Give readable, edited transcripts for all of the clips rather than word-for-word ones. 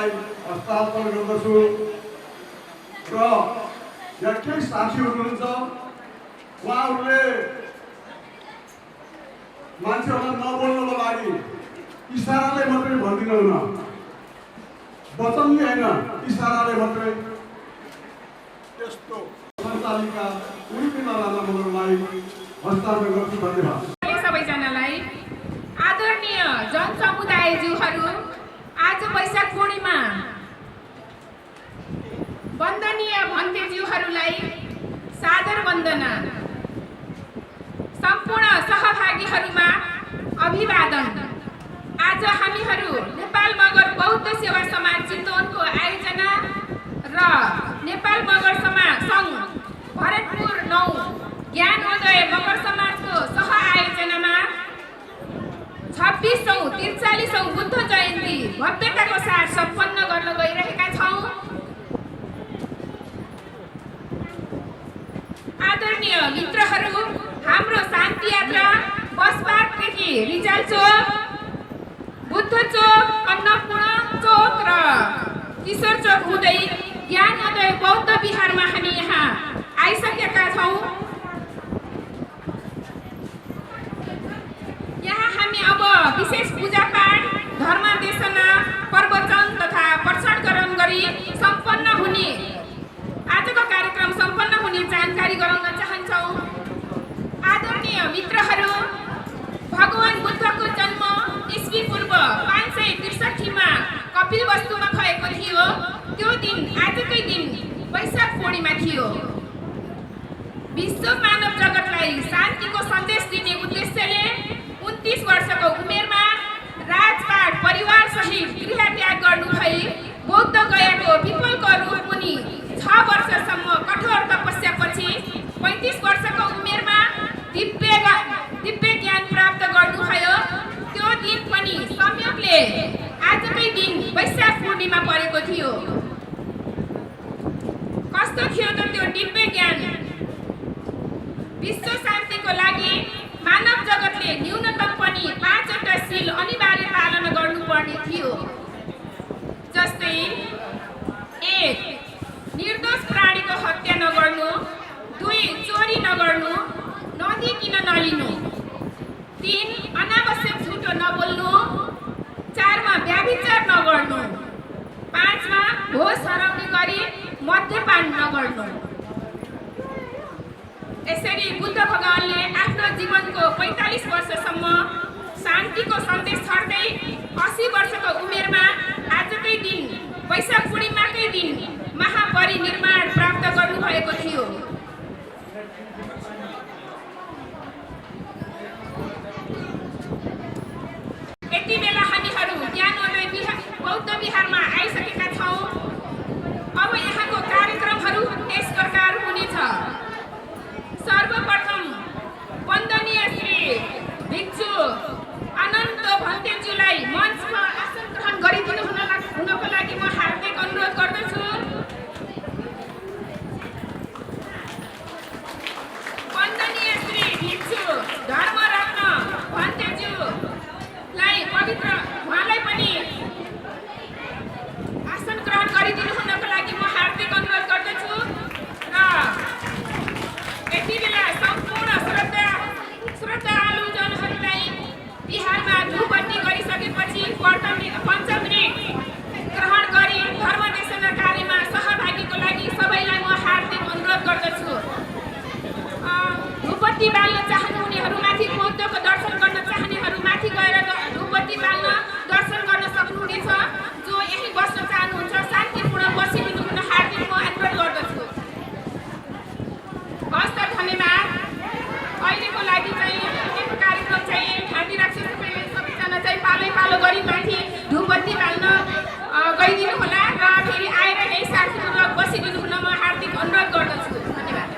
महोदयलाई हस्तान्तरण गर्दछु र व्याख्यान साथी हुनुहुन्छ उहाँहरूले मान्छेहरूलाई नबोल्नको लागि इसाराले मात्रै भनिदिनुहुन, वचनले होइन इसाराले मात्रै त्यस्तो सञ्चालिका उर्मिला राणा मगरलाई हस्तान्तरण गर्छु। धन्यवाद। सबैजनालाई आदरणीय जनसमुदायज्यूहरू, आज वैशाख पूर्णिमा वन्दनीय भन्तेज्यूहरूलाई सादर वन्दना। सम्पूर्ण सहभागीहरूमा अभिवादन। आज हामीहरू नेपाल मगर बौद्ध सेवा समाज चितवनको आयोजना र नेपाल मगर समाज सङ्घ भरतपुर 9 ज्ञानोदय मगर समाजको सह आयोजनामा 2643औं बुद्ध जयन्ती भव्यताको साथ सम्पन्न गर्न गइरहेका छौँ। आदरणीय मित्रहरू, हाम्रो शान्ति यात्रा बसपार्कदेखि रिजाल चोक, बुद्ध चोक, अन्नपूर्ण चोक र किशोर चोक हुँदै ज्ञानोदय बौद्ध विहारमा हामी यहाँ आइसकेका छौँ। यहाँ हामी अब विशेष पूजापाठ, धर्मदेशना, प्रवचन तथा प्रसारण गरी सम्पन्न हुने आजको कार्यक्रम सम्पन्न हुने जानकारी गराउन चाहन्छौँ। आदरणीय मित्रहरू, भगवान बुद्धको जन्म ईस्वी पूर्व 563 मा कपिलवस्तुमा भएको थियो। त्यो दिन आजकै दिन वैशाख पूर्णिमा थियो। विश्व मानव जगतलाई शान्तिको सन्देश दिने उद्देश्यले 29 वर्षको उमेरमा राजपाट परिवार सहित गृहत्याग गर्नुभई बौद्ध गयाको पिपलको रुखमुनि 6 वर्षसम्म कठोर तपस्यापछि 35 वर्षको उमेरमा दिव्य ज्ञान प्राप्त गर्नुभयो। त्यो दिन पनि संयोगले आजकै दिन वैशाख पूर्णिमा परेको थियो। कस्तो थियो त त्यो दिव्य ज्ञान? विश्व शान्तिको लागि मानव जगतले न्यूनतम पनि 5वटा शील अनिवार्य पालन गर्नुपर्ने थियो। जस्तै 1. निर्दोष प्राणीको हत्या नगर्नु, 2. चोरी नगर्नु, नदी किन नलिनु, 3. अनावश्यक झुटो नबोल्नु, 4. व्याभिचार नगर्नु, 5. होस हराउने गरी मद्यपान नगर्नु। यसरी बुद्ध भगवानले आफ्नो जीवनको 45 वर्षसम्म शान्तिको सन्देश छर्दै 80 वर्षको उमेरमा आजकै दिन वैशाख पूर्णिमाकै दिन महापरिनिर्वाण प्राप्त गर्नुभएको थियो। यति बेला हामीहरू ज्ञानोदय बौद्ध विहारमा आइसकेका छौँ। अब यहाँको कार्यक्रमहरू यस प्रकार हुनेछ। सर्वप्रथम वन्दनीय श्री भिक्षु अनन्त भन्तेज्यूलाई मञ्चमा आसन ग्रहण गरिदिनु हुनको लागि म हार्दिक अनुरोध गर्दछु। वन्दनीय श्री भिक्षु धर्मरत्न भन्तेज्यूलाई उहाँलाई पनि आसन ग्रहण गरिदिनु हुनको लागि म हार्दिक अनुरोध गर्दछु। र यति बेला सम्पूर्ण श्रद्धालुजनहरूलाई बिहारमा धूपबत्ती गरिसकेपछि पञ्चमृत ग्रहण गरी धर्मदेशना कार्यमा सहभागीको लागि सबैलाई म हार्दिक अनुरोध गर्दछु। धूपबत्ती बाल्न चाहनुहुनेहरूमाथि बौद्धको दर्शन गर्न चाहनेहरूमाथि गएर धूपबत्ती बाल्न दर्शन गर्न सक्नुहुनेछ। जो यहीँ बस्न चाहनुहुन्छ शान्तिपूर्ण बसिदिनु हुन हार्दिक म अनुरोध गर्दछु। हस्त धन्यवाद। अहिलेको लागि चाहिँ यो कार्यक्रम चाहिँ हामी सबैजना चाहिँ पालो गरी माथि धूपबत्ती बाल्न गइदिनु होला र फेरि आएर यही शान्तिपूर्वक बसिदिनु हुन म हार्दिक अनुरोध गर्दछु। धन्यवाद।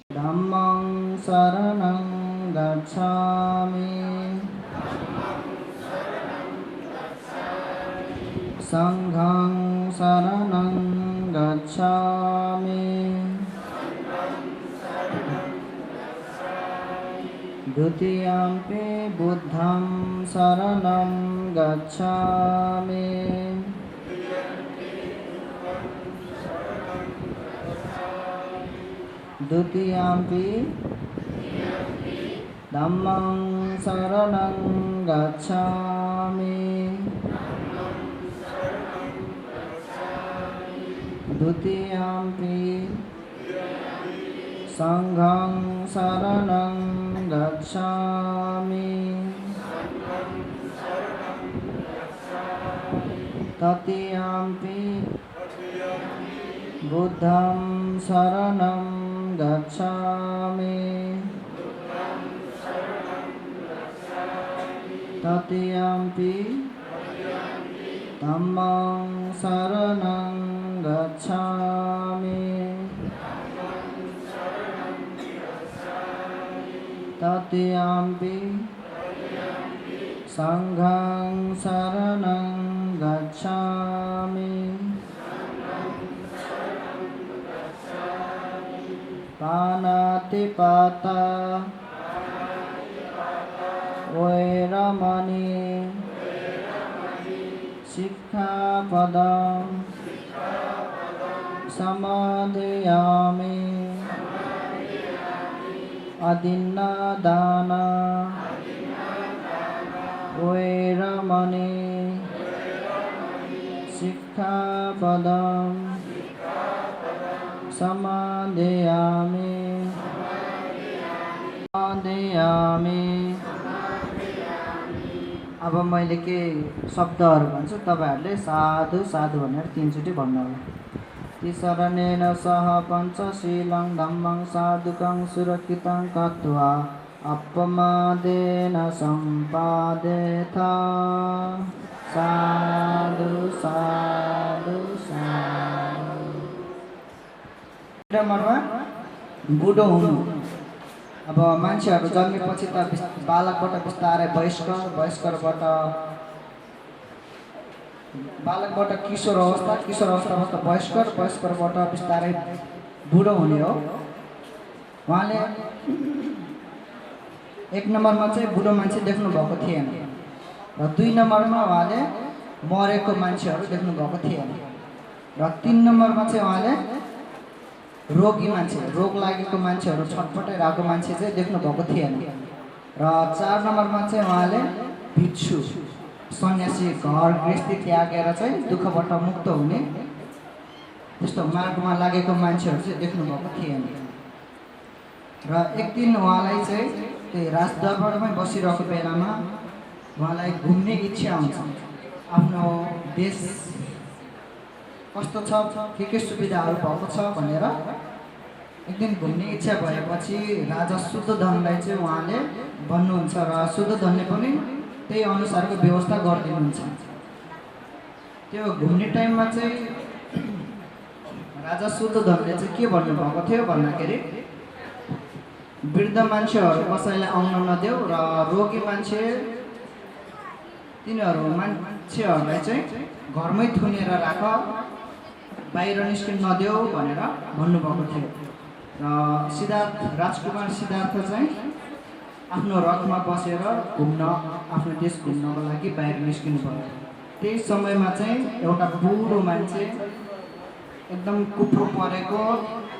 धम्मं शरणं गच्छामि, संघं शरणं गच्छामि, द्वितीयम्पि बुद्धं शरणं गच्छामि द्वितीयम्पि धम्मं शरणं गच्छामि द्वितीयम्पि संघं शरणं गच्छामि तृतीयम्पि बुद्धं शरणं गच्छामि तृतीयम्पि धम्मं शरणं गच्छामि तृतीयम्पि संघं शरणं गच्छामि पानातिपाता वैरमणि शिक्षापदं समादयामि अदिन्नदान वैरमणि शिक्षापदं समादयामि अब मैले के शब्दहरू भन्छु तपाईहरुले साधु साधु भनेर तीनचोटि भन्नु होला तिसरणेन सह पञ्चशीलं धम्मं साधुकं सुरक्षितं कृत्वा अपमादेन सम्पादेथ साधु साधु साधु नम्बरमा बुढो हुनु अब मान्छेहरू जन्मेपछि त बालकबाट बिस्तारै वयस्करबाट बालकबाट किशोर अवस्थाबाट वयस्करबाट बिस्तारै बुढो हुने हो उहाँले एक नम्बरमा चाहिँ बुढो मान्छे देख्नु भएको थिएन र दुई नम्बरमा उहाँले मरेको मान्छेहरू देख्नु भएको थिएन र तीन नम्बरमा चाहिँ उहाँले रोगी मान्छे रोग लागेको मान्छेहरू छटपटाइरहेको मान्छे चाहिँ देख्नु भएको थिएन र चार नम्बरमा चाहिँ उहाँले भिक्षु सन्यासी घर गृहस्थी त्यागेर चाहिँ दुःखबाट मुक्त हुने त्यस्तो मार्गमा लागेको मान्छेहरू चाहिँ देख्नु भएको थिएन र एक दिन उहाँलाई चाहिँ त्यही राजदरबारमै बसिरहेको बेलामा उहाँलाई घुम्ने इच्छा हुन्छ आफ्नो देश कस्तो छ के सुविधाहरू भएको छ भनेर एक दिन घुम्ने इच्छा भएपछि राजा शुद्धोधनलाई चाहिँ उहाँले भन्नुहुन्छ र शुद्धोधनले पनि त्यही अनुसारको व्यवस्था गरिदिनुहुन्छ त्यो घुम्ने टाइममा चाहिँ राजा शुद्धोधनले चाहिँ के भन्नुभएको थियो भन्दाखेरि वृद्ध मान्छेहरू कसैलाई आउन नदेऊ र रोगी मान्छे तिनीहरू मान्छेहरूलाई चाहिँ घरमै थुनेर राख बाहिर निस्किन नदेऊ भनेर भन्नुभएको थियो र राजकुमार सिद्धार्थ चाहिँ आफ्नो रथमा बसेर घुम्न आफ्नो देश घुम्नको लागि बाहिर निस्किनु भयो त्यही समयमा चाहिँ एउटा बुढो मान्छे एकदम कुप्रो परेको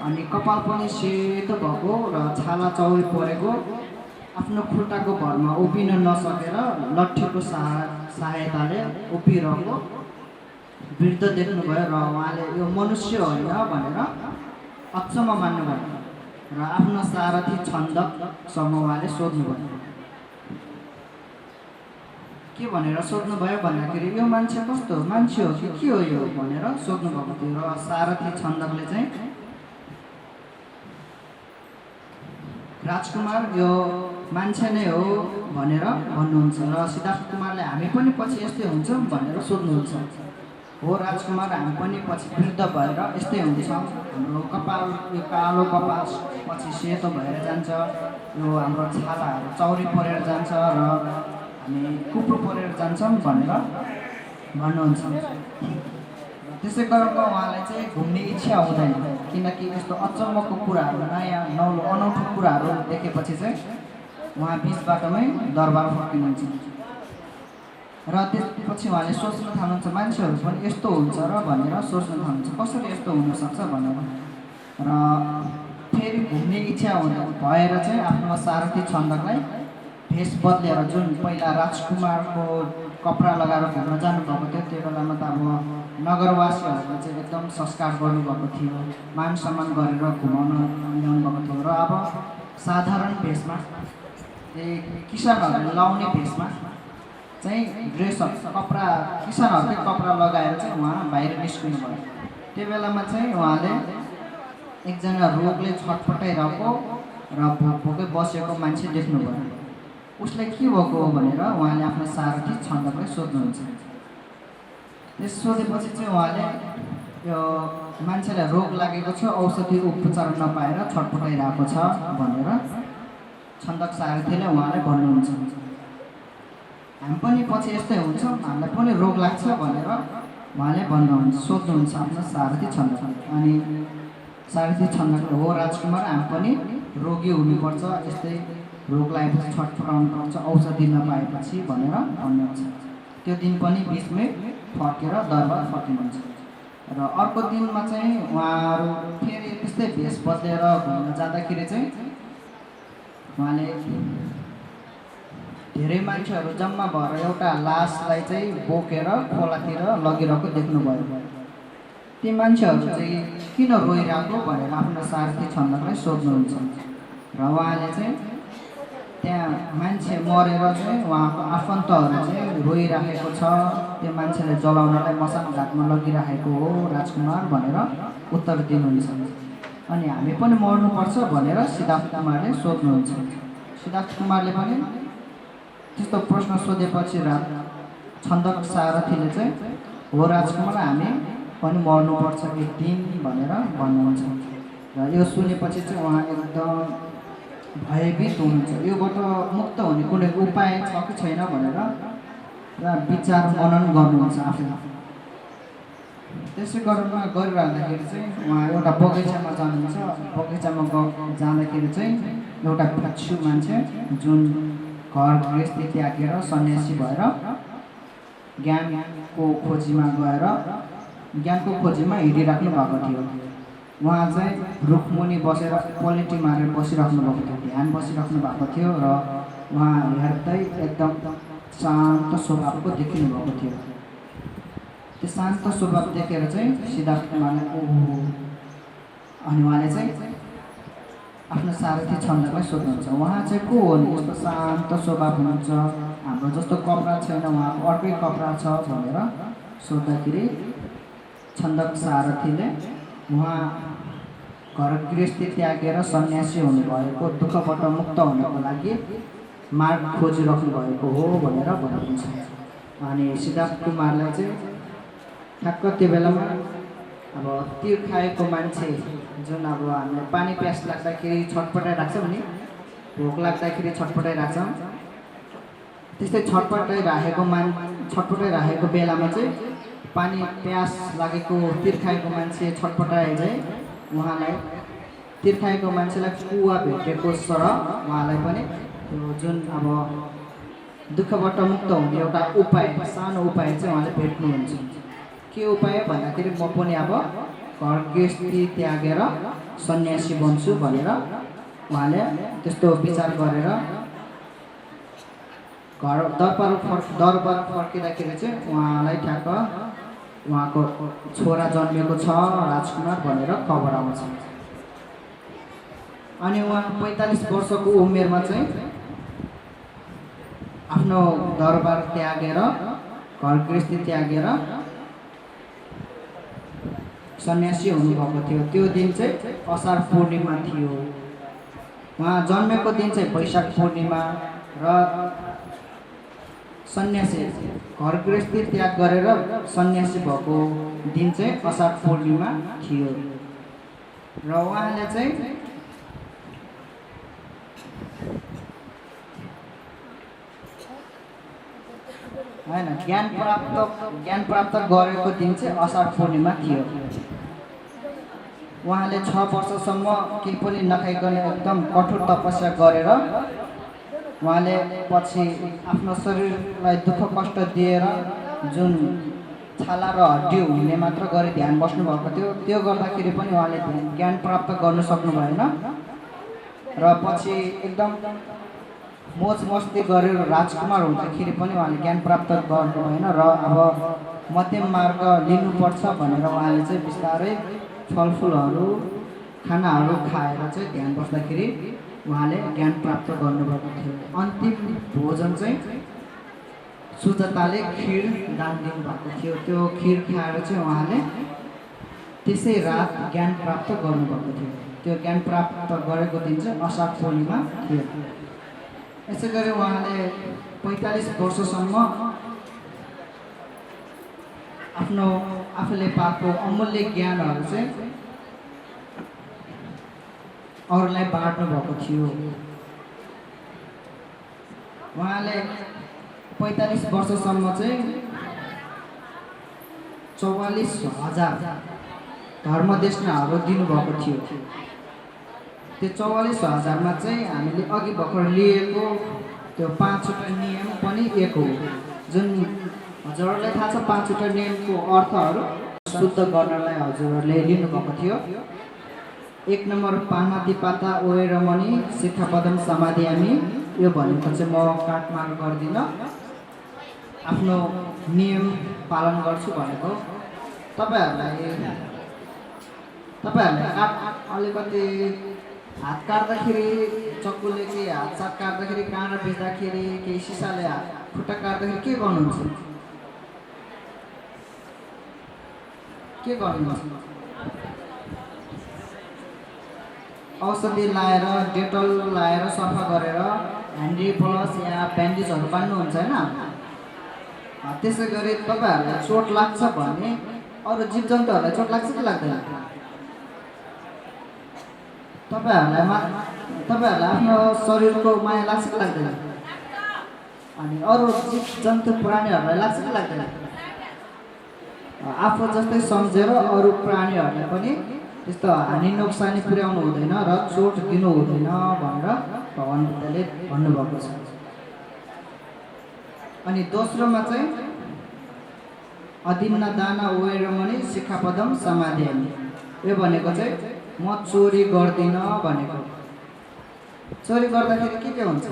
अनि कपाल पनि सेतो भएको र छाला चौरी परेको आफ्नो खुट्टाको भरमा उभिन नसकेर लट्ठीको सहायताले उभिरहेको वृद्ध देख्नुभयो र उहाँले यो मनुष्य होइन भनेर अचम्म मान्नुभयो र आफ्नो सारथी छन्दकसँग उहाँले सोध्नुभयो के भनेर सोध्नुभयो भन्दाखेरि यो मान्छे कस्तो मान्छे हो कि के हो यो भनेर सोध्नुभएको थियो र सारथी छन्दकले चाहिँ राजकुमार यो मान्छे नै हो भनेर भन्नुहुन्छ र सिद्धार्थ कुमारले हामी पनि पछि यस्तै हुन्छौँ भनेर सोध्नुहुन्छ हो राजकुमार हामी पनि पछि वृद्ध भएर यस्तै हुन्छ हाम्रो कपाल यो कालो कपाल पछि सेतो भएर जान्छ यो हाम्रो छालाहरू चौरी परेर जान्छ र हामी कुप्रो परेर जान्छौँ भनेर भन्नुहुन्छ त्यसै कारण उहाँलाई चाहिँ घुम्ने इच्छा हुँदैन किनकि यस्तो अचम्मको कुराहरू नयाँ नौलो अनौठो कुराहरू देखेपछि चाहिँ उहाँ बिच बाटोमै दरबार फर्किनुहुन्छ। र त्यसपछि उहाँले सोच्न थाल्नुहुन्छ मान्छेहरू पनि यस्तो हुन्छ र भनेर सोच्न थाल्नुहुन्छ कसरी यस्तो हुनसक्छ भनेर। र फेरि घुम्ने इच्छा भएर चाहिँ आफ्नो सारथी छन्दकलाई भेष बदलेर जुन पहिला राजकुमारको कपडा लगाएर घुम्न जानुभएको थियो त्यो बेलामा त अब नगरवासीहरूले चाहिँ एकदम संस्कार गर्नुभएको थियो, मान सम्मान गरेर घुमाउन ल्याउनु भएको थियो। र अब साधारण भेषमा किसानहरूले लाउने भेषमा चाहिँ ड्रेसहरू कपडा किसानहरूकै कपडा लगाएर चाहिँ उहाँ बाहिर निस्किनु भयो। त्यो बेलामा चाहिँ उहाँले एकजना रोगले छटपटाइरहेको र भोकै बसेको मान्छे देख्नुभयो। उसलाई के भएको हो भनेर उहाँले आफ्नो सारथी छन्दकलाई सोध्नुहुन्छ। त्यस सोधेपछि चाहिँ उहाँले यो मान्छेलाई रोग लागेको छ, औषधि उपचार नपाएर छटपटाइरहेको छ भनेर छन्दक सारथीले उहाँलाई भन्नुहुन्छ। हामी पनि पछि यस्तै हुन्छ, हामीलाई पनि रोग लाग्छ भनेर उहाँले भन्नुहुन्छ, सोध्नुहुन्छ आफ्नो सारथी छन्दकलाई। अनि सारथी छन्दकले हो राजकुमार, हामी पनि रोगी हुनुपर्छ, यस्तै रोग लागेपछि छटपटाउनु पर्छ औषधि नपाएपछि भनेर भन्नुहुन्छ। त्यो दिन पनि बिचमै फर्केर दरबार फर्किनुहुन्छ। र अर्को दिनमा चाहिँ उहाँहरू फेरि त्यस्तै भेष बदलेर घुम्न जाँदाखेरि चाहिँ उहाँले धेरै मान्छेहरू जम्मा भएर एउटा लासलाई चाहिँ बोकेर खोलातिर लगिरहेको देख्नुभयो। ती मान्छेहरू चाहिँ किन रोइरहेको भनेर आफ्नो सारथी छन्दकलाई सोध्नुहुन्छ। र उहाँले चाहिँ त्यहाँ मान्छे मरेर चाहिँ उहाँको आफन्तहरू चाहिँ रोइराखेको छ, त्यो मान्छेलाई जलाउनलाई मसान घाटमा लगिराखेको हो राजकुमार भनेर उत्तर दिनुहुन्छ। अनि हामी पनि मर्नुपर्छ भनेर सिद्धार्थ कुमारले सोध्नुहुन्छ। सिद्धार्थ कुमारले पनि त्यस्तो प्रश्न सोधेपछि छन्दक सारथीले चाहिँ हो राजकुमार, हामी पनि मर्नुपर्छ एक दिन भनेर भन्नुहुन्छ। र यो सुनेपछि चाहिँ उहाँ एकदम भयभीत हुनुहुन्छ। योबाट मुक्त हुने कुनै उपाय छ कि छैन भनेर विचार मनन गर्नुहुन्छ आफूले। त्यसै गरेर गरिरहँदाखेरि चाहिँ उहाँ एउटा बगैँचामा जानुहुन्छ। बगैँचामा जाँदाखेरि चाहिँ एउटा भिक्षु मान्छे जुन घर गृहस्थी त्यागेर सन्यासी भएर ज्ञानको खोजीमा हिँडिराख्नु भएको थियो। उहाँ चाहिँ रुखमुनि बसेर पलेटी मारेर बसिराख्नु भएको थियो, ध्यान बसिराख्नु भएको थियो। र उहाँ हेर्दै एकदम शान्त स्वभावको देखिनु भएको थियो। त्यो शान्त स्वभाव देखेर चाहिँ सिद्धार्थ कुमारले ओहो, अनि उहाँले चाहिँ आफ्नो सारथी छन्दकलाई सोध्नुहुन्छ उहाँ चाहिँ को हो नि यस्तो शान्त स्वभाव हुनुहुन्छ, हाम्रो जस्तो कपडा छैन उहाँको अर्कै कपडा छ भनेर सोद्धाखेरि छन्दक सारथीले उहाँ घर गृहस्थी त्यागेर सन्यासी हुनुभएको, दुःखबाट मुक्त हुनको लागि मार्ग खोजिराख्नु भएको हो भनेर भन्नुहुन्छ। अनि सिद्धार्थ कुमारलाई चाहिँ ठ्याक्क त्यो बेलामा अब तिर खाएको मान्छे जुन अब हामीलाई पानी प्यास लाग्दाखेरि छटपटाइराख्छौँ नि, भोक लाग्दाखेरि छटपटाइराख्छौँ, त्यस्तै छटपटाइराखेको बेलामा चाहिँ पानी प्यास लागेको तिर खाएको मान्छे छटपटाए चाहिँ उहाँलाई तिर खाएको मान्छेलाई कुवा भेटेको सरह उहाँलाई पनि त्यो जुन अब दुःखबाट मुक्त हुने एउटा उपाय, सानो उपाय चाहिँ उहाँले भेट्नुहुन्छ। के उपाय भन्दाखेरि म पनि अब घर गृहस्थी त्यागेर सन्यासी बन्छु भनेर उहाँले त्यस्तो विचार गरेर दरबार फर्किँदाखेरि चाहिँ उहाँलाई ठ्याक्क उहाँको छोरा जन्मेको छ राजकुमार भनेर खबर आउँछ। अनि उहाँ 45 वर्षको उमेरमा चाहिँ आफ्नो दरबार त्यागेर घर गृहस्थी त्यागेर सन्यासी हुनुभएको थियो। त्यो दिन चाहिँ असार पूर्णिमा थियो। उहाँ जन्मेको दिन चाहिँ वैशाख पूर्णिमा र सन्यासी घर गृहस्थी त्याग गरेर सन्यासी भएको दिन चाहिँ असार पूर्णिमा थियो। र उहाँले चाहिँ हैन ज्ञान प्राप्त गरेको दिन चाहिँ असार पूर्णिमा थियो। उहाँले 6 वर्षसम्म केही पनि नखाइकन एकदम कठोर तपस्या गरेर उहाँले पछि आफ्नो शरीरलाई दुःख कष्ट दिएर जुन छाला र हड्डी हुने मात्र गरी ध्यान बस्नुभएको थियो, त्यो गर्दाखेरि पनि उहाँले ज्ञान प्राप्त गर्न सक्नु भएन र पछि एकदम मोज मस्ती गरेर राजकुमार हुँदाखेरि पनि उहाँले ज्ञान प्राप्त गर्नु भएन र अब मध्यम मार्ग लिनुपर्छ भनेर उहाँले चाहिँ बिस्तारै फलफुलहरू खानाहरू खाएर चाहिँ ध्यान बस्दाखेरि उहाँले ज्ञान प्राप्त गर्नुभएको थियो। अन्तिम भोजन चाहिँ सुजाताले खिर दान दिनुभएको थियो। त्यो खिर खाएर चाहिँ उहाँले त्यसै रात ज्ञान प्राप्त गर्नुभएको थियो। त्यो ज्ञान प्राप्त गरेको दिन चाहिँ असार पूर्णिमा थियो। यसै गरी उहाँले 45 वर्षसम्म आफ्नो आफूले पाएको अमूल्य ज्ञानहरू चाहिँ अरूलाई बाँड्नु भएको थियो। उहाँले 45 वर्षसम्म चाहिँ 44,000 धर्मदेशनाहरू दिनुभएको थियो। त्यो 44,000मा चाहिँ हामीले अघि भर्खर लिएको त्यो 5वटा नियम पनि एक हो। जुन हजुरहरूलाई थाहा छ 5वटा नियमको अर्थहरू शुद्ध गर्नलाई हजुरहरूले लिनुभएको थियो। 1 नम्बर पानातिपाता ओएरमणि शिक्षापदम समाधियामि, यो भनेको चाहिँ म काटमार गर्दिनँ, आफ्नो नियम पालन गर्छु भनेको। तपाईँहरूलाई अलिकति हात काट्दाखेरि चक्कुले केही हातसात काट्दाखेरि, काँडा बेच्दाखेरि, केही सिसाले खुट्टा काट्दाखेरि के गर्नुहुन्छ? के गर्नुहुन्छ? औषधि लाएर, डेटल लाएर सफा गरेर ह्यान्डी प्लस या ब्यान्डेजहरू बान्नुहुन्छ होइन? त्यसै गरी तपाईँहरूलाई चोट लाग्छ भने अरू जीव जन्तुहरूलाई चोट लाग्छ कि लाग्दैन? तपाईँहरूलाई आफ्नो शरीरको माया लाग्छ कि लाग्दैन? अनि अरू जीव जन्तु प्राणीहरूलाई लाग्छ कि लाग्दैन? आफू जस्तै सम्झेर अरू प्राणीहरूलाई पनि त्यस्तो हानि नोक्सानी पुर्याउनु हुँदैन र चोट दिनु हुँदैन भनेर भगवान बुद्धले भन्नुभएको छ। अनि दोस्रोमा चाहिँ अदिन्न दान ओएरमणि शिक्षापदम समाधियामि, यो भनेको चाहिँ म चोरी गर्दिनँ भनेको। चोरी गर्दाखेरि के हुन्छ?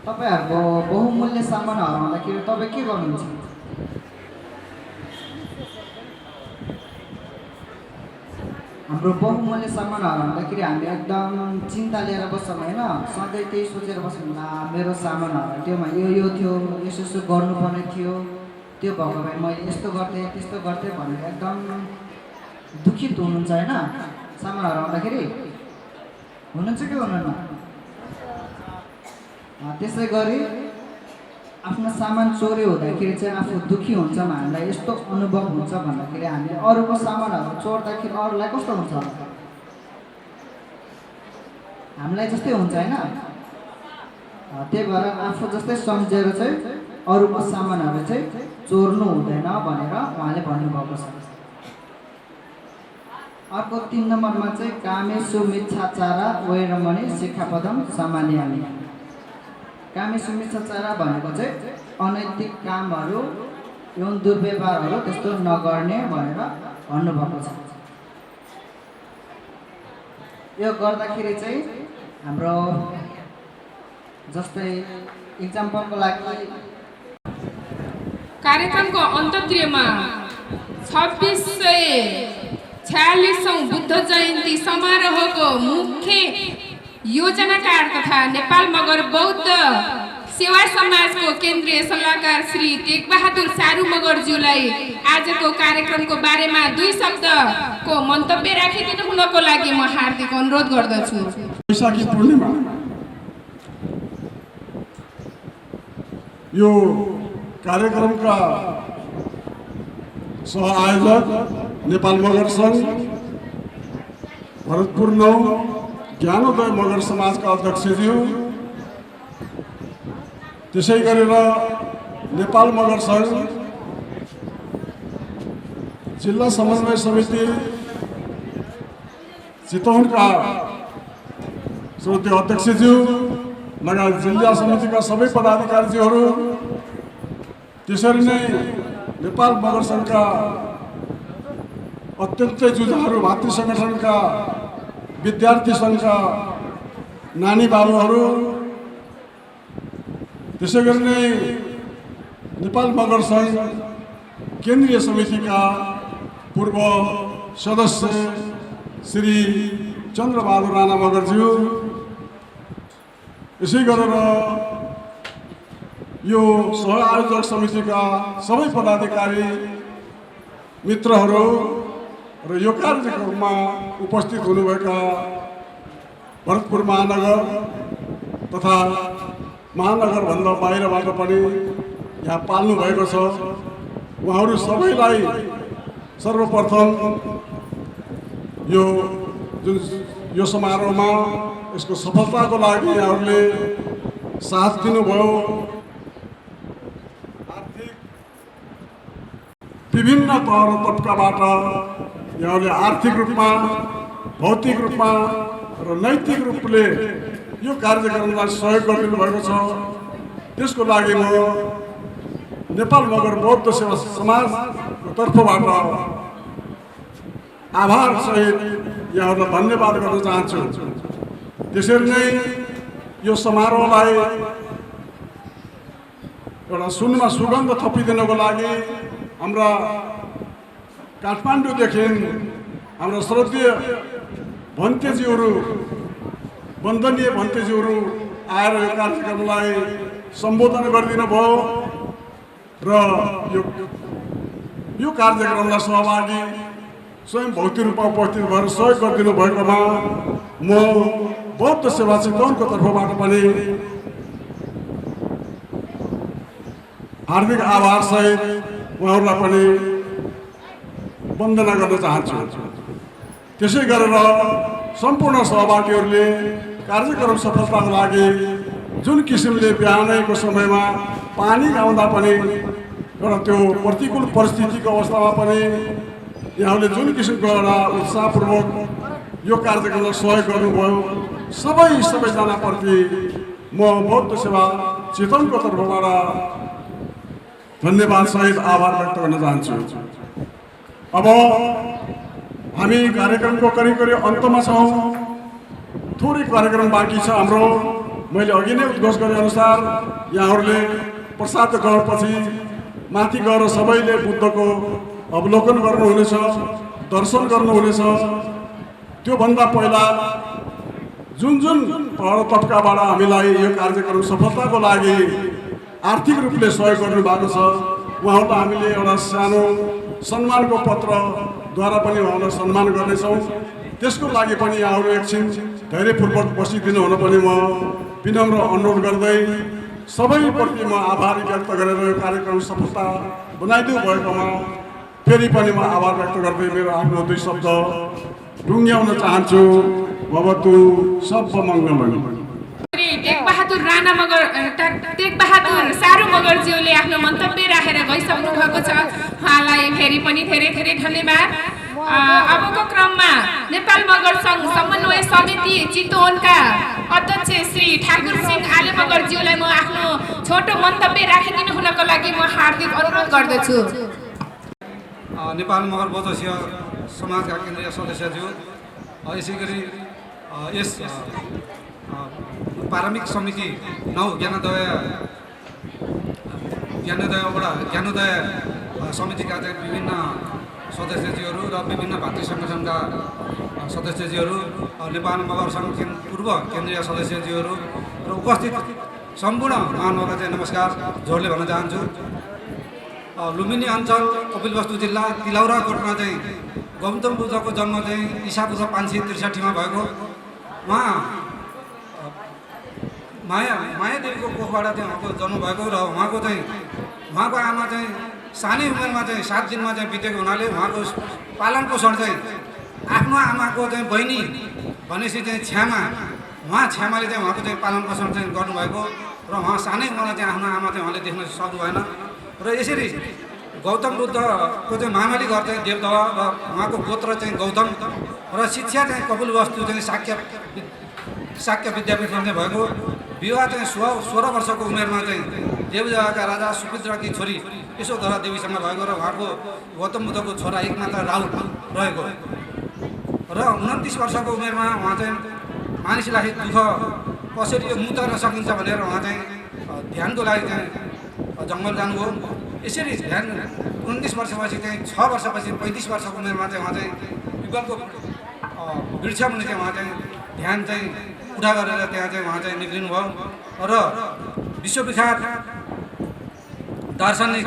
तपाईँहरूको बहुमूल्य सामान हराउँदाखेरि तपाईँ के गर्नुहुन्छ? हाम्रो बहुमूल्य सामान हराउँदाखेरि हामी एकदम चिन्ता लिएर बस्छौँ होइन? सधैँ त्यही सोचेर बस्छौँ, मेरो सामान हरायो, त्योमा यो थियो, यसो गर्नुपर्ने थियो, त्यो भएको भए मैले यस्तो गर्थेँ त्यस्तो गर्थेँ भनेर एकदम दुखित हुनुहुन्छ होइन? सामान हराउँदाखेरि हुनुहुन्छ कि हुनुहुन्न? त्यसै गरी आफ्नो सामान चोरी हुँदाखेरि चाहिँ आफू दुखी हुन्छ, हामीलाई यस्तो अनुभव हुन्छ भन्दाखेरि हामीले अरूको सामानहरू चोर्दाखेरि अरूलाई कस्तो हुन्छ? हामीलाई जस्तै हुन्छ होइन? त्यही भएर आफू जस्तै सम्झेर चाहिँ अरूको सामानहरू चाहिँ चोर्नु हुँदैन भनेर उहाँले भन्नुभएको छ। अर्को 3 नम्बरमा चाहिँ कामेषु मिच्छाचारा ओएरमणि शिक्षापदम समाधियामि। कामेषु मिच्छाचारा भनेको चाहिँ अनैतिक कामहरू, यौन दुर्व्यवहारहरू त्यस्तो नगर्ने भनेर भन्नुभएको छ। यो गर्दाखेरि चाहिँ हाम्रो जस्तै इक्जाम्पलको लागि कार्यक्रमको अन्तर्क्रियामा 2646औं बुद्ध जयन्ती समारोहको मुख्य योजनाकार तथा नेपाल मगर बौद्ध सेवा समाजको केन्द्रीय सल्लाहकार श्री टेकबहादुर सारू मगरज्यूलाई आजको कार्यक्रमको बारेमा 2 शब्दको मन्तव्य राखिदिनु हुनको लागि म हार्दिक अनुरोध गर्दछु। वैशाखी पूर्णिमा यो कार्यक्रमका सह आयोजक नेपाल मगर संघ भरतपुर 9 ज्ञानोदय मगर समाजका अध्यक्षज्यू, त्यसै गरेर नेपाल मगर संघ जिल्ला समन्वय समिति चितवनका श्रोतीय अध्यक्षज्यू लगायत जिल्ला समितिका सबै पदाधिकारीज्यूहरू, त्यसरी नै नेपाल मगर सङ्घका अत्यन्तै जुझारू भातृ सङ्गठनका विद्यार्थी सङ्घका नानी बाबुहरू, त्यसै गरी नै नेपाल मगर सङ्घ केन्द्रीय समितिका पूर्व सदस्य श्री चन्द्रबहादुर राणा मगरज्यू, यसै गरेर यो सह-आयोजक समितिका सबै पदाधिकारी मित्रहरू र यो कार्यक्रममा उपस्थित हुनुभएका भरतपुर महानगर तथा महानगरभन्दा बाहिरबाट पनि यहाँ पाल्नु भएको छ, उहाँहरू सबैलाई सर्वप्रथम यो समारोहमा यसको सफलताको लागि यहाँहरूले साथ दिनुभयो। विभिन्न तह र तबकाबाट यहाँहरूले आर्थिक रूपमा, भौतिक रूपमा र नैतिक रूपले यो कार्यक्रमलाई सहयोग गरिदिनु भएको छ। त्यसको लागि म नेपाल मगर बौद्ध सेवा समाजको तर्फबाट आभार सहित यहाँहरूलाई धन्यवाद गर्न चाहन्छु। त्यसरी नै यो समारोहलाई एउटा सुनमा सुगन्ध थपिदिनको लागि हाम्रा काठमाडौँदेखि हाम्रा श्रद्धेय भन्तेज्यूहरू, वन्दनीय भन्तेज्यूहरू आएर यो कार्यक्रमलाई सम्बोधन गरिदिनु भयो र यो कार्यक्रमलाई सहभागी स्वयं भौतिक रूपमा उपस्थित भएर सहयोग गरिदिनु भएकोमा म बौद्ध सेवा चितवनको तर्फबाट पनि हार्दिक आभार सहित उहाँहरूलाई पनि वन्दना गर्न चाहन्छु। त्यसै गरेर सम्पूर्ण सहभागीहरूले कार्यक्रम सफलताको लागि जुन किसिमले बिहानैको समयमा पानी आउँदा पनि एउटा त्यो प्रतिकूल परिस्थितिको अवस्थामा पनि यहाँले जुन किसिमको एउटा उत्साहपूर्वक यो कार्यक्रमलाई सहयोग गर्नुभयो, सबैजनाप्रति म बौद्ध सेवा चितवनको तर्फबाट धन्यवाद सहित आभार व्यक्त गर्न चाहन्छु। अब हामी कार्यक्रमको करिब अन्तमा छौँ। थोरै कार्यक्रम बाँकी छ हाम्रो। मैले अघि नै उद्घोष गरे अनुसार यहाँहरूले प्रसाद गरेपछि माथि गएर सबैले बुद्धको अवलोकन गर्नुहुनेछ, दर्शन गर्नुहुनेछ। त्योभन्दा पहिला जुन तह तबकाबाट हामीलाई यो कार्यक्रम सफलताको लागि आर्थिक रूपले सहयोग गर्नुभएको छ, उहाँहरूलाई हामीले एउटा सानो सम्मानको पत्रद्वारा पनि उहाँलाई सम्मान गर्नेछौँ। त्यसको लागि पनि यहाँहरू एकछिन धैर्यपूर्वक बसिदिनु हुन पनि म विनम्र अनुरोध गर्दै सबैप्रति म आभार व्यक्त गरेर यो कार्यक्रम सफलता बनाइदिनु भएकोमा फेरि पनि म आभार व्यक्त गर्दै मेरो आफ्नो दुई शब्द टुङ्ग्याउन चाहन्छु। भवतु सर्वमङ्गलम्। टेकबहादुर राणा मगर टेकबहादुर सारू मगरज्यूले आफ्नो मन्तव्य राखेर गइसक्नु भएको छ। उहाँलाई फेरि पनि धेरै धन्यवाद। अबको क्रममा नेपाल मगर सङ्घ समन्वय समिति चितवनका अध्यक्ष श्री ठाकुर सिंह आले मगरज्यूलाई म आफ्नो छोटो मन्तव्य राखिदिनु हुनको लागि म हार्दिक अनुरोध गर्दछु। नेपाल मगर बौद्ध सेवा समाजका केन्द्रीय सदस्यज्यू, यसै गरी यस प्रारम्भिक समिति 9 ज्ञानोदय समितिका चाहिँ विभिन्न सदस्यज्यूहरू र विभिन्न भातृ सङ्गठनका सदस्यज्यूहरू, नेपाल मगर सङ्घ पूर्व केन्द्रीय सदस्यज्यूहरू र उपस्थित सम्पूर्ण महानुभावलाई चाहिँ नमस्कार जोडले भन्न चाहन्छु। लुम्बिनी अञ्चल कपिलवस्तु जिल्ला तिलौरा कोटमा चाहिँ गौतम बुद्धको जन्म चाहिँ ईसापूर्व 563 भएको। उहाँ माया देवीको कोखबाट चाहिँ उहाँको जन्म भएको र उहाँको आमा चाहिँ सानै उमेरमा चाहिँ 7 दिनमा चाहिँ बितेको हुनाले उहाँको पालन पोषण चाहिँ आफ्नो आमाको चाहिँ बहिनी भनेपछि चाहिँ छ्यामाले चाहिँ उहाँको चाहिँ पालन पोषण चाहिँ गर्नुभएको र उहाँ सानै उमेरमा चाहिँ आफ्नो आमा चाहिँ उहाँले देख्न सक्नु भएन र यसरी गौतम बुद्धको चाहिँ महामाली घर चाहिँ देवदह र उहाँको गोत्र चाहिँ गौतम र शिक्षा चाहिँ कपिलवस्तु चाहिँ शाक्य शाक्य विद्यापीठमा चाहिँ भएको विवाह चाहिँ 16 वर्षको उमेरमा चाहिँ देवजगाका राजा सुपुत्रकी छोरी यशोधरा देवीसँग भएको र उहाँको गौतम बुद्धको छोरा एकमात्र राहुल रहेको र 29 वर्षको उमेरमा उहाँ चाहिँ मानिसलाई दुःख कसरी यो मुक्त गर्न सकिन्छ भनेर उहाँ चाहिँ ध्यानको लागि चाहिँ जङ्गल जानुभयो। यसरी ध्यान 29 वर्षपछि चाहिँ 6 वर्षपछि 35 वर्षको उमेरमा चाहिँ उहाँ चाहिँ पिपलको वृक्षमुनि चाहिँ उहाँ चाहिँ ध्यान चाहिँ पुरा गरेर त्यहाँ चाहिँ उहाँ चाहिँ निक्लिनु भयो र विश्वविख्यात दार्शनिक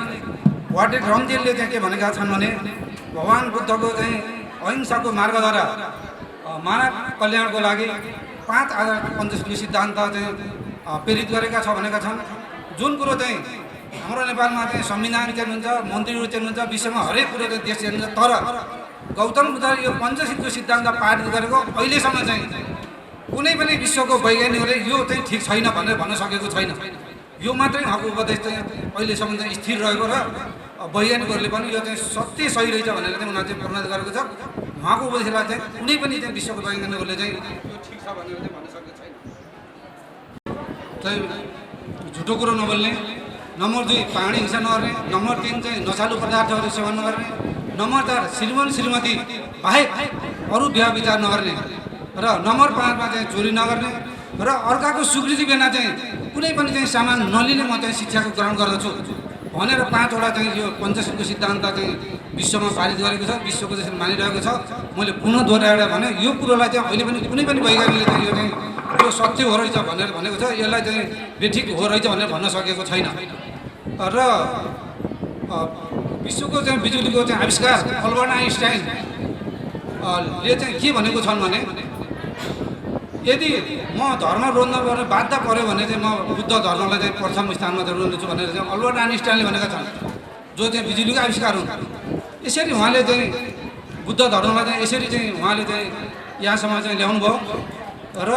वाटेड रमजेलले चाहिँ के भनेका छन् भने भगवान् बुद्धको चाहिँ अहिंसाको मार्गद्वारा मानव कल्याणको लागि 5 आधार पञ्चशील सिद्धान्त चाहिँ प्रेरित गरेका छ भनेका छन्। जुन कुरो चाहिँ हाम्रो नेपालमा चाहिँ संविधान चाहिँ हुन्छ, मन्त्रीहरू चाहिँ हुन्छ, विश्वमा हरेक कुरो चाहिँ देश चाहिँ हुन्छ, तर गौतम बुद्धले यो पञ्चशीलको सिद्धान्त पारित गरेको अहिलेसम्म चाहिँ कुनै पनि विश्वको वैज्ञानिकले यो चाहिँ ठिक छैन भनेर भन्न सकेको छैन। यो मात्रै उहाँको उपदेश चाहिँ अहिलेसम्म चाहिँ स्थिर रहेको र वैज्ञानिकहरूले पनि यो चाहिँ सत्य सही रहेछ भनेर चाहिँ उनीहरूले चाहिँ प्रमाणित गरेको छ। उहाँको उपदेशलाई चाहिँ कुनै पनि चाहिँ विश्वको वैज्ञानिकहरूले चाहिँ यो ठिक छ भनेर चाहिँ भन्न सकेको छैन। चाहिँ झुटो कुरो नबोल्ने, नम्बर 2 पाहाडी हिंसा नगर्ने, नम्बर 3 चाहिँ नशालु पदार्थहरू सेवन नगर्ने, नम्बर 4 श्रीमान श्रीमती बाहेक अरू बिहा विचार नगर्ने र नम्बर 5 मा चाहिँ चोरी नगर्ने र अर्काको स्वीकृति बिना चाहिँ कुनै पनि चाहिँ सामान नलिने म चाहिँ शिक्षाको ग्रहण गर्दछु भनेर 5 वटा चाहिँ यो पञ्चशीलको सिद्धान्त चाहिँ विश्वमा पारित गरेको छ, विश्वको त्यसरी मानिरहेको छ। मैले पुनः दोहोऱ्याएर भने यो कुरोलाई चाहिँ अहिले पनि कुनै पनि वैज्ञानिकले चाहिँ यो चाहिँ यो सत्य हो रहेछ भनेर भनेको छ, यसलाई चाहिँ बेठिक हो रहेछ भनेर भन्न सकेको छैन। र विश्वको चाहिँ बिजुलीको चाहिँ आविष्कार अल्बर्ट आइन्स्टाइनले चाहिँ के भनेको छन् भने यदि म धर्म रोज्न पर्ने बाध्य पऱ्यो भने चाहिँ म बुद्ध धर्मलाई चाहिँ प्रथम स्थानमा चाहिँ रोज्छु भनेर चाहिँ अल्बर्ट आइन्स्टाइनले भनेका छन्, जो चाहिँ बिजुलीको आविष्कार हुन्। यसरी उहाँले चाहिँ बुद्ध धर्मलाई चाहिँ यसरी चाहिँ उहाँले चाहिँ यहाँसम्म चाहिँ ल्याउनु भयो र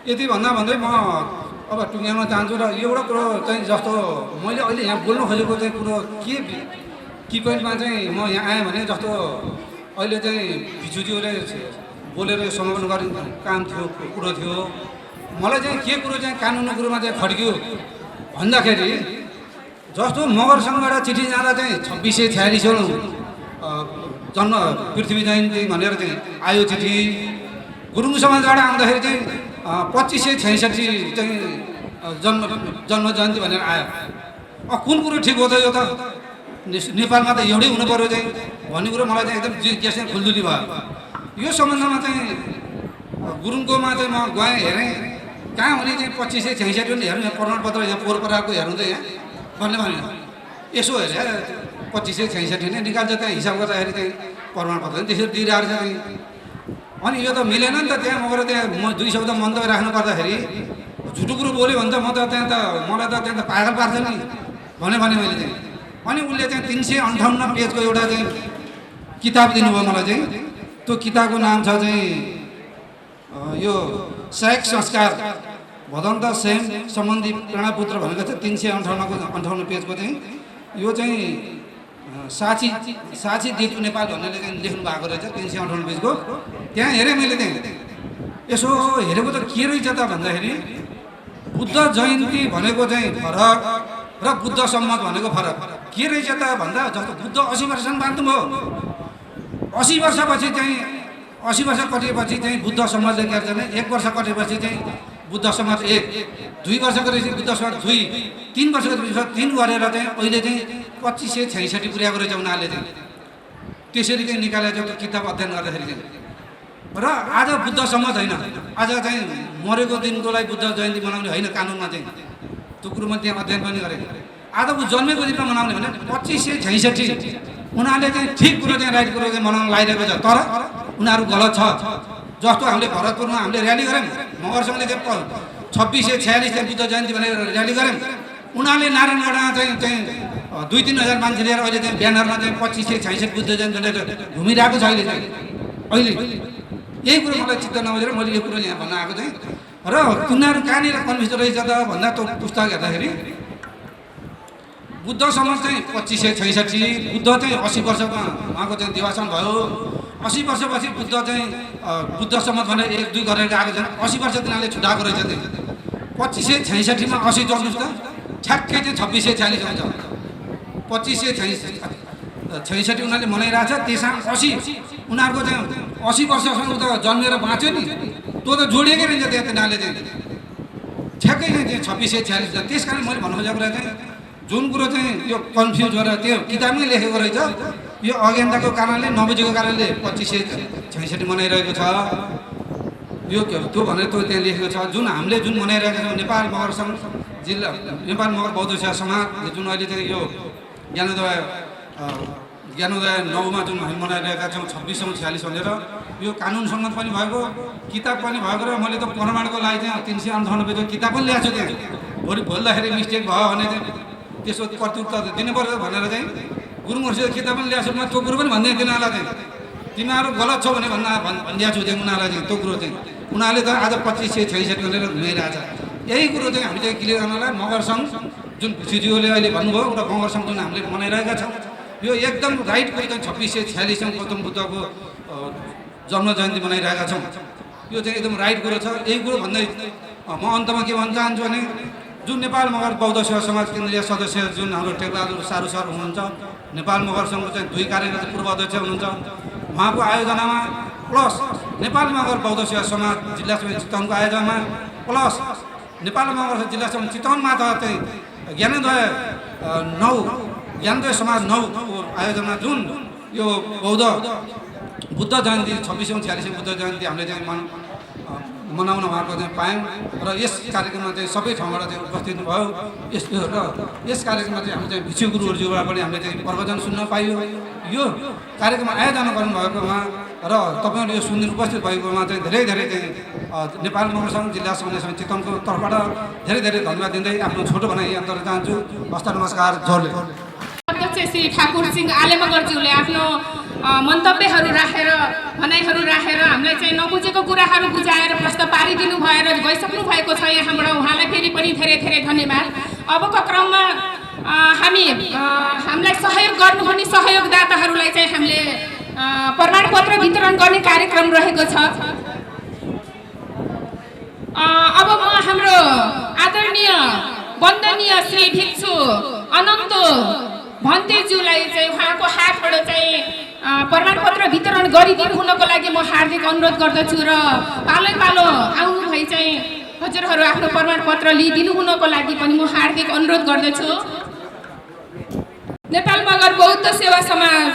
यति भन्दै म अब टुङ्ग्याउन चाहन्छु। र एउटा कुरो चाहिँ जस्तो मैले अहिले यहाँ बोल्नु खोजेको चाहिँ कुरो के पोइन्टमा चाहिँ म यहाँ आएँ भने जस्तो अहिले चाहिँ भिजुज्यूले बोलेर समापन गर्ने काम थियो, कुरो थियो। मलाई चाहिँ के कुरो चाहिँ कानुनको कुरोमा चाहिँ खड्कियो भन्दाखेरि जस्तो मगरसँगबाट चिठी जाँदा चाहिँ 2646 जन्म पृथ्वी जयन्ती भनेर चाहिँ आयो चिठी। गुरुङ समाजबाट आउँदाखेरि चाहिँ 2566 चाहिँ जन्म जयन्ती भनेर आयो। कुन कुरो ठिक हो त यो त? नेपालमा त एउटै हुनु पर्यो चाहिँ भन्ने कुरो मलाई चाहिँ एकदम जिज्ञासा चाहिँ खुल्दुली भयो। यो सम्बन्धमा चाहिँ गुरुङकोमा चाहिँ म गएँ, हेरेँ कहाँ हुने चाहिँ 2566 पनि हेर्नु, यहाँ प्रमाणपत्र यहाँ पोहोर पराएको हेर्नु त यहाँ भन्ने भने यसो हेरेँ 2566 नै निकाल्छ, त्यहाँ हिसाब गर्दाखेरि चाहिँ प्रमाणपत्र पनि त्यसरी दिइरहेको छ चाहिँ। अनि यो त मिलेन नि त, त्यहाँ म गएर त्यहाँ म 2 शब्द मन्तव्य राख्नु पर्दाखेरि झुटो कुरो बोल्यो भने त म त त्यहाँ त मलाई त त्यहाँ त पागल पार्छ नि भने मैले चाहिँ। अनि उसले चाहिँ 358 पेजको एउटा चाहिँ किताब दिनुभयो मलाई चाहिँ। त्यो किताबको नाम छ चाहिँ यो शैक्षिक संस्कार भदन्त सेन सम्बन्धी प्रणपुत्र भनेको छ 358 पेजको चाहिँ। यो चाहिँ साक्षी दिप नेपाल भन्नेले चाहिँ लेख्नु भएको रहेछ 358 पेजको। त्यहाँ हेरेँ मैले चाहिँ यसो हेरेको त के रहेछ त भन्दाखेरि बुद्ध जयन्ती भनेको चाहिँ फरक र बुद्ध सम्मत भनेको फरक के रहेछ त भन्दा जस्तो बुद्ध 80 वर्षसम्म बाँच्नुभयो, 80 वर्षपछि चाहिँ 80 वर्ष कटेपछि चाहिँ बुद्ध सम्मतले के गर्छ भने 1 वर्ष कटेपछि चाहिँ बुद्ध सम्मत 1, 2 वर्ष कटेपछि बुद्ध सम्मत 2, 3 वर्ष कटेपछि 3 गरेर चाहिँ अहिले चाहिँ 2566 पुर्याएको रहेछ उनीहरूले चाहिँ। त्यसरी चाहिँ निकालेर त्यो किताब अध्ययन गर्दाखेरि चाहिँ। र आज बुद्ध सम्मत होइन, आज चाहिँ मरेको दिनको लागि बुद्ध जयन्ती मनाउने होइन कानुनमा चाहिँ। त्यो कुरोमा त्यहाँ अध्ययन पनि गरेको। आज ऊ जन्मेको दिनमा मनाउने भने 2566 उनीहरूले चाहिँ ठिक कुरो चाहिँ राइट कुरो चाहिँ मनाउन लागिरहेको छ, तर उनीहरू गलत छ। जस्तो हामीले भरतपुरमा हामीले र्याली गऱ्यौँ, मगरसँगले चाहिँ 2646 चाहिँ बुद्ध जयन्ती भनेर र्याली गऱ्यौँ। उनीहरूले नारायणगढमा चाहिँ 2-3 हजार मान्छे लिएर अहिले चाहिँ ब्यानरमा चाहिँ 2566 बुद्ध जयन्ती भनेर घुमिरहेको छ अहिले चाहिँ। अहिले यही कुरो मलाई चित्त नबुझेर मैले यो कुरो यहाँ भन्न आएको थिएँ। र उनीहरू कहाँनिर कन्फ्युज रहेछ त भन्दा त्यो पुस्तक हेर्दाखेरि बुद्ध सम्म चाहिँ 2566, बुद्ध चाहिँ 80 वर्षमा उहाँको चाहिँ देवासन भयो। 80 वर्षपछि बुद्ध चाहिँ बुद्ध सम्मत भनेर 1-2 गरेर गएको छैन। 80 वर्ष तिनीहरूले छुटाएको रहेछ। 2566 मा 80 जोड्नुहोस् त, ठ्याक्कै चाहिँ 2646 आउँछ। 2566 उनीहरूले मनाइरहेछ। त्यसमा 80 उनीहरूको चाहिँ 80 वर्षसम्म त जन्मेर बाँच्यो नि, त्यो त जोडिएकै रहेछ त्यहाँ तिनीहरूले चाहिँ ठ्याक्कै चाहिँ 2646। त्यस कारण मैले भन्नु खोजेको कुरा चाहिँ जुन कुरो चाहिँ यो कन्फ्युज गरेर त्यो किताबमै लेखेको रहेछ, यो अज्ञानताको कारणले नबुझेको कारणले 2566 मनाइरहेको छ। यो त्यो भनेर त्यो त्यहाँ लेखेको छ। जुन हामीले जुन मनाइरहेका छौँ नेपाल मगर सङ्घ जिल्ला, नेपाल मगर बौद्ध सेवा समाज जुन अहिले चाहिँ यो ज्ञानोदय 9मा जुन हामी मनाइरहेका छौँ 2646 भनेर, यो कानुन सम्मत पनि भएको, किताब पनि भएको। र मैले त प्रमाणको लागि चाहिँ 398 त्यो किताब पनि ल्याएको छु त्यहाँ। भोलि बोल्दाखेरि मिस्टेक भयो भने चाहिँ त्यसको प्रत्युत्तर दिनुपर्छ भनेर चाहिँ गुरुङहरूसित किताब पनि ल्याएको छु। म त्यो कुरो पनि भन्दै तिनीहरूलाई चाहिँ तिमीहरू गलत छौ भने भनिदिएको छु त्यहाँ उनीहरूलाई चाहिँ। त्यो कुरो चाहिँ उनीहरूले त आज 2566 भनेर घुमाइरहेछ। यही कुरो चाहिँ हामी चाहिँ क्लियर गर्नलाई मगर सङ्घ जुन भुसीज्यूले अहिले भन्नुभयो एउटा मगर सङ्घ जुन हामीले मनाइरहेका छौँ, यो एकदम राइट कुरो चाहिँ 2646 गौतम बुद्धको जन्म जयन्ती मनाइरहेका छौँ। यो चाहिँ एकदम राइट कुरो छ। यही कुरो भन्दै म अन्तमा के भन्न चाहन्छु भने जुन नेपाल मगर बौद्ध सेवा समाज केन्द्रीय सदस्य जुन हाम्रो टेकबहादुर सारू सर हुनुहुन्छ, नेपाल मगर सङ्घको चाहिँ 2 कार्यरत पूर्व अध्यक्ष हुनुहुन्छ, उहाँको आयोजनामा प्लस नेपाल मगर बौद्ध सेवा समाज जिल्ला समिति चितवनको आयोजनामा प्लस नेपाल मगर जिल्ला समिति चितवनमा त चाहिँ ज्ञानोदय समाज 9को आयोजनामा जुन यो बौद्ध बुद्ध जयन्ती 2646 बुद्ध जयन्ती हामीले चाहिँ मनाउन उहाँको चाहिँ पायौँ। र यस कार्यक्रममा चाहिँ सबै ठाउँबाट चाहिँ उपस्थित भयो। यस कार्यक्रममा चाहिँ हामी चाहिँ भिक्षु गुरुहरूज्यूबाट पनि हामीले चाहिँ प्रवचन सुन्न पाइयो। यो कार्यक्रममा आयोजना गर्नुभएकोमा र तपाईँहरूले यो सुन्नु उपस्थित भएकोमा चाहिँ धेरै धेरै चाहिँ नेपाल मगर सङ्घ जिल्ला समिति चितवनको तर्फबाट धेरै धेरै धन्यवाद दिँदै आफ्नो छोटो भनाइ अन्त चाहन्छु। हस्त नमस्कार। जोरले अध्यक्ष श्री ठाकुर सिंह आले मगरज्यूले आफ्नो मन्तव्यहरू राखेर भनाइहरू राखेर हामीलाई चाहिँ नबुझेको कुराहरू बुझाएर प्रश्न पारिदिनु भएर गइसक्नु भएको छ। यहाँबाट उहाँलाई फेरि पनि धेरै धेरै धन्यवाद। अबको क्रममा हामीलाई सहयोग गर्नुहुने सहयोगदाताहरूलाई चाहिँ हामीले प्रमाणपत्र वितरण गर्ने कार्यक्रम रहेको छ। अब म हाम्रो आदरणीय वन्दनीय श्री भिक्षु अनन्त भन्तेज्यूलाई चाहिँ उहाँको हातबाट चाहिँ प्रमाणपत्र वितरण गरिदिनु हुनको लागि म हार्दिक अनुरोध गर्दछु। र पालै पालो आउनुभई चाहिँ हजुरहरू आफ्नो प्रमाणपत्र लिइदिनु हुनको लागि पनि म हार्दिक अनुरोध गर्दछु। नेपाल मगर बौद्ध सेवा समाज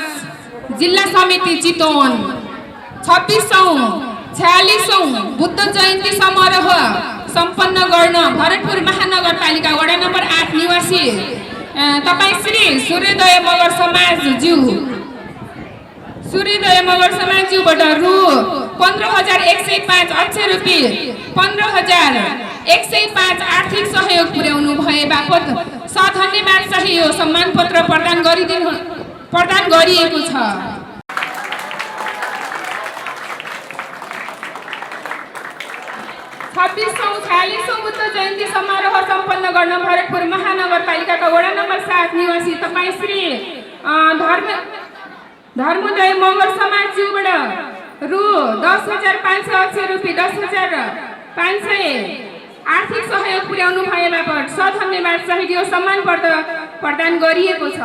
जिल्ला समिति चितवन 2646औं बुद्ध जयन्ती समारोह सम्पन्न गर्न भरतपुर महानगरपालिका वडा नम्बर 8 निवासी तपाईँ श्री सूर्योदय मगर समाजज्यूबाट रु 15,105 अक्षय रुपियाँ 15,105 आर्थिक सहयोग पुर्याउनु भए बापत सधन्यवाद सहित यो सम्मान पत्र प्रदान गरिएको छ। 2646औं बुद्ध जयन्ती समारोह सम्पन्न गर्न भरतपुर महानगरपालिकाका वडा नम्बर 7 निवासी तपाईँ श्री धर्मोदय मगर समाजज्यूबाट रु 10,500 अक्षय रुपियाँ 10,500 आर्थिक सहयोग पुर्याउनु भए बापत सधन्यवाद सहित यो सम्मान पत्र प्रदान गरिएको छ।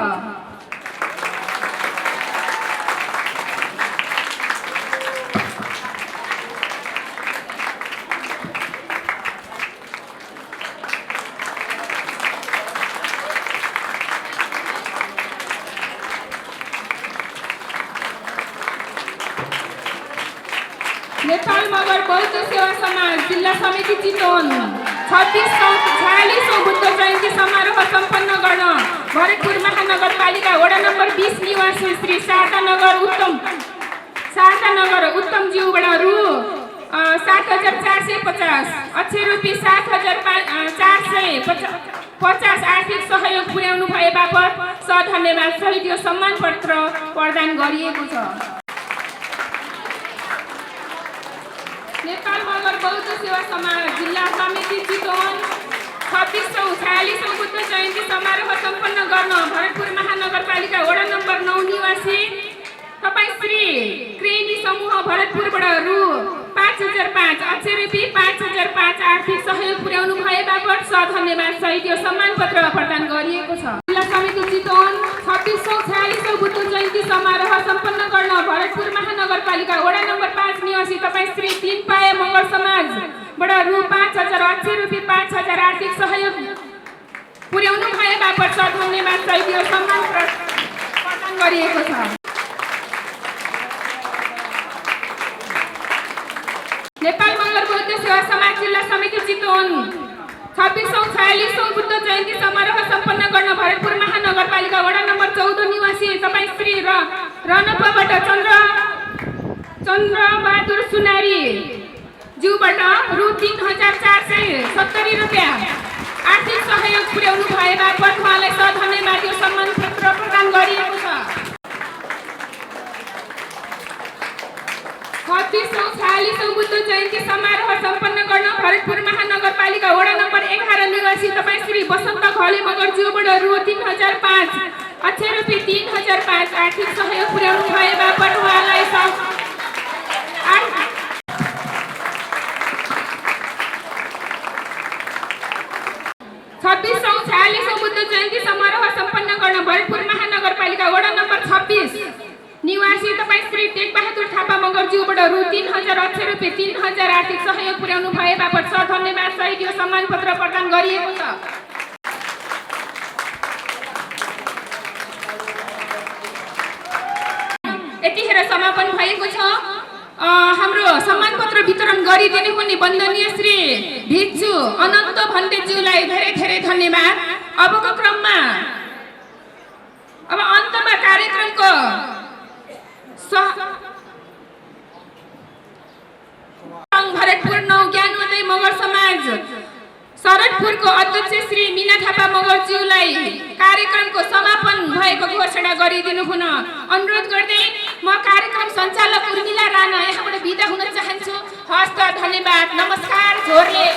नेपाल मगर बौद्ध सेवा समाज जिल्ला समिति चितवन 2646औं बुद्ध जयन्ती समारोह सम्पन्न गर्न भरतपुर महानगरपालिका वडा नम्बर 20 निवासी श्री शारदानगर उत्तमज्यूबाट रु 7,450 अक्षय रुपियाँ 7,450 आर्थिक सहयोग पुर्याउनु भए बापत सधन्यवाद सहित यो सम्मान पत्र प्रदान गरिएको छ। नेपाल मगर बौद्ध सेवा समाज जिल्ला समिति चितवन 2646औं बुद्ध जयन्ती समारोह सम्पन्न गर्न भरतपुर महानगरपालिका वडा नम्बर 9 निवासी तपाईँ श्री क्रेनी भरतपुरबाट रु 5,005 अक्षय रुपी 5,005 आर्थिक सहयोग पुर्याउनु भए बापत धन्यवाद सहित यो सम्मान पत्र प्रदान गरिएको छ। जिल्ला समिति चितवन 2646औं बुद्ध जयन्ती समारोह सम्पन्न गर्न भरतपुर महानगरपालिका वडा नम्बर 5 निवासी तपाईँ श्री 3 पाए मगर समाजबाट रु 5,000 अक्षय रुपी 5,000 आर्थिक सहयोग पुर्याउनु भए बापत धन्यवाद सहित यो सम्मान प्रदान गरिएको छ। नेपाल मगर बौद्ध सेवा समाज जिल्ला समिति चितवन 2646औं बुद्ध जयन्ती समारोह सम्पन्न गर्न भरतपुर महानगरपालिका वडा नम्बर 14 निवासी तपाईँ श्री रनपाबाट चन्द्रबहादुर सुनारी ज्यूबाट रु 3,470 रुपियाँ आर्थिक सहयोग पुर्याउनु भए बापत उहाँलाई धन्यवाद यो सम्मान पत्र प्रदान गरिएको छ। 2646औं बुद्ध जयन्ती समारोह सम्पन्न गर्न भरतपुर महानगरपालिका वडा नम्बर 11 निवासी तपाईँ श्री बसन्त घले मगर ज्यूबाट रु 3,005 अक्षय रुपी 3,005 आर्थिक सहयोग पुर्याउनु भए बापत उहाँलाई 2646औं बुद्ध जयन्ती समारोह सम्पन्न गर्न भरतपुर महानगरपालिका वडा नम्बर 26 निवासी तपाईँ श्री टेकबहादुर थापा मगर ज्यूबाट रु 3,000 अक्षय रुपी 3,000 आर्थिक सहयोग पुर्याउनु भए बापत धन्यवाद सहित यो सम्मान पत्र प्रदान गरिएको छ। यतिखेर समापन भएको छ। हाम्रो सम्मान पत्र वितरण गरिदिने हुने वन्दनीय श्री भिक्षु अनन्त भन्तेज्यूलाई धेरै धेरै धन्यवाद। अबको क्रममा अब अन्तमा कार्यक्रमको भरतपुर 9 ज्ञानोदय मगर समाज शरदपुरको अध्यक्ष श्री मीना थापा मगरज्यूलाई कार्यक्रमको समापन भएको घोषणा गरिदिनु हुन अनुरोध गर्दै म कार्यक्रम सञ्चालक उर्मिला राणा यहाँबाट बिदा हुन चाहन्छु। हस्त धन्यवाद, नमस्कार। झोरले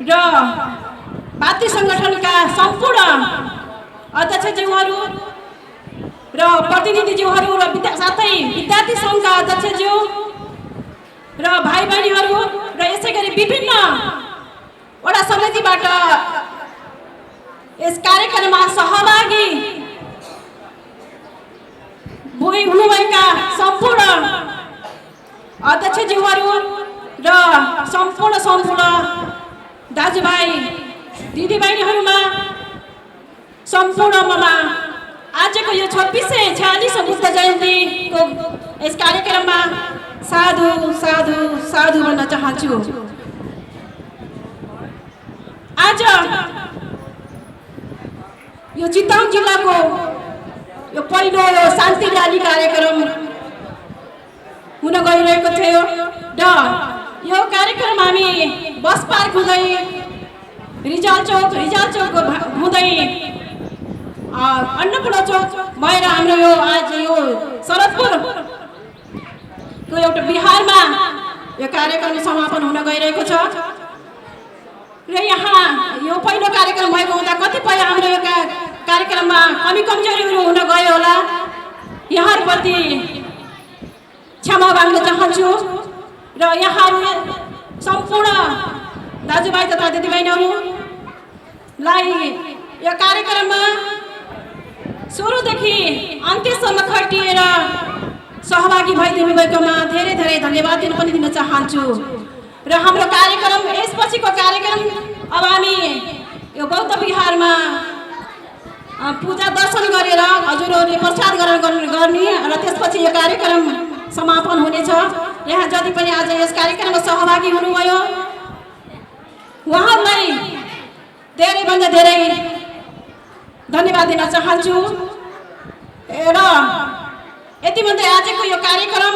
र पार्टी संगठनका सम्पूर्ण अध्यक्षज्यूहरू र प्रतिनिधिज्यूहरू र साथै विद्यार्थी सङ्घका अध्यक्षज्यू र भाइ बहिनीहरू र यसै गरी विभिन्न वडा समितिबाट यस कार्यक्रममा सहभागी हुनुभएका सम्पूर्ण अध्यक्षज्यूहरू र सम्पूर्ण दाजुभाइ दिदीबहिनीहरूमा सम्पूर्णमा आजको यो 2646औं बुद्ध जयन्तीको यस कार्यक्रममा साधु साधु साधु भन्न चाहन्छु। आज यो चितवन जिल्लाको यो पहिलो शान्ति र्याली कार्यक्रम हुन गइरहेको थियो र यो कार्यक्रम हामी बस पार्क हुँदै रिजाल चौक हुँदै अन्नपूर्ण चौक भएर हाम्रो यो आज यो शरदपुरको एउटा बिहारमा यो कार्यक्रम समापन हुन गइरहेको छ र यहाँ यो पहिलो कार्यक्रम भएको हुँदा कतिपय हाम्रो यो कार्यक्रममा कमी कमजोरीहरू हुन गयो होला, यहाँहरूप्रति क्षमा माग्न चाहन्छु र यहाँहरू सम्पूर्ण दाजुभाइ तथा दिदीबहिनीहरूलाई यो कार्यक्रममा सुरुदेखि अन्त्यसम्म खटिएर सहभागी भइदिनु भएकोमा धेरै धेरै धन्यवाद पनि दिन चाहन्छु। र हाम्रो कार्यक्रम यसपछिको कार्यक्रम अब हामी यो बौद्ध विहारमा पूजा दर्शन गरेर हजुरहरूले प्रसाद ग्रहण गर्ने र त्यसपछि यो कार्यक्रम समापन हुनेछ। यहाँ जति पनि आज यस कार्यक्रममा सहभागी हुनुभयो उहाँहरूलाई धेरैभन्दा धेरै धन्यवाद दिन चाहन्छु र यति भन्दै आजको यो कार्यक्रम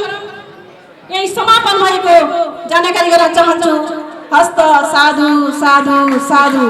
यही समापन भएको जानकारी गराउन चाहन्छु। हस्त साधु साधु साधु।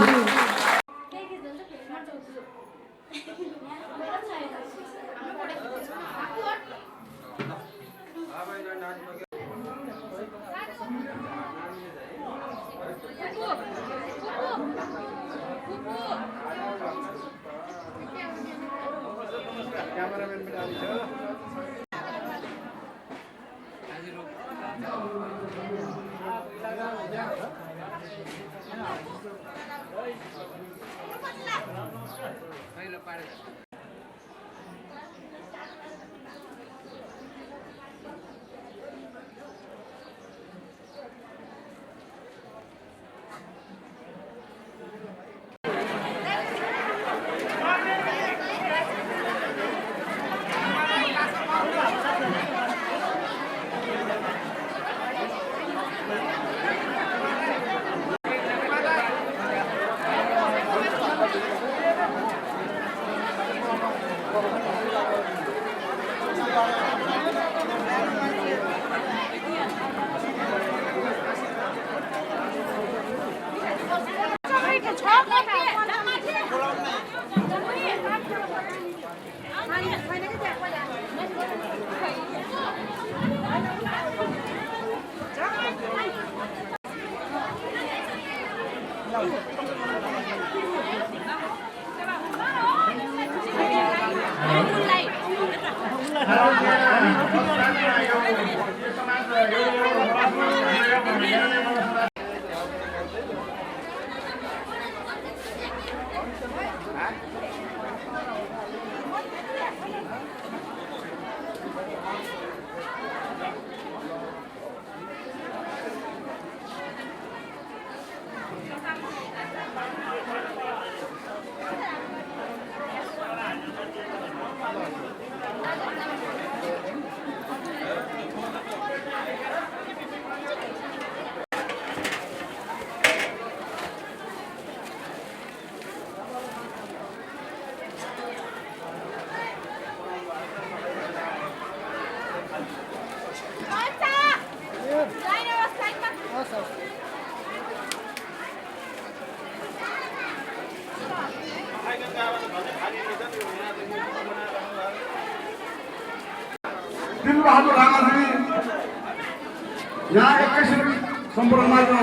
दिलबहादुर राणाजी यहाँ 21 सम्पूर्ण मार्गमा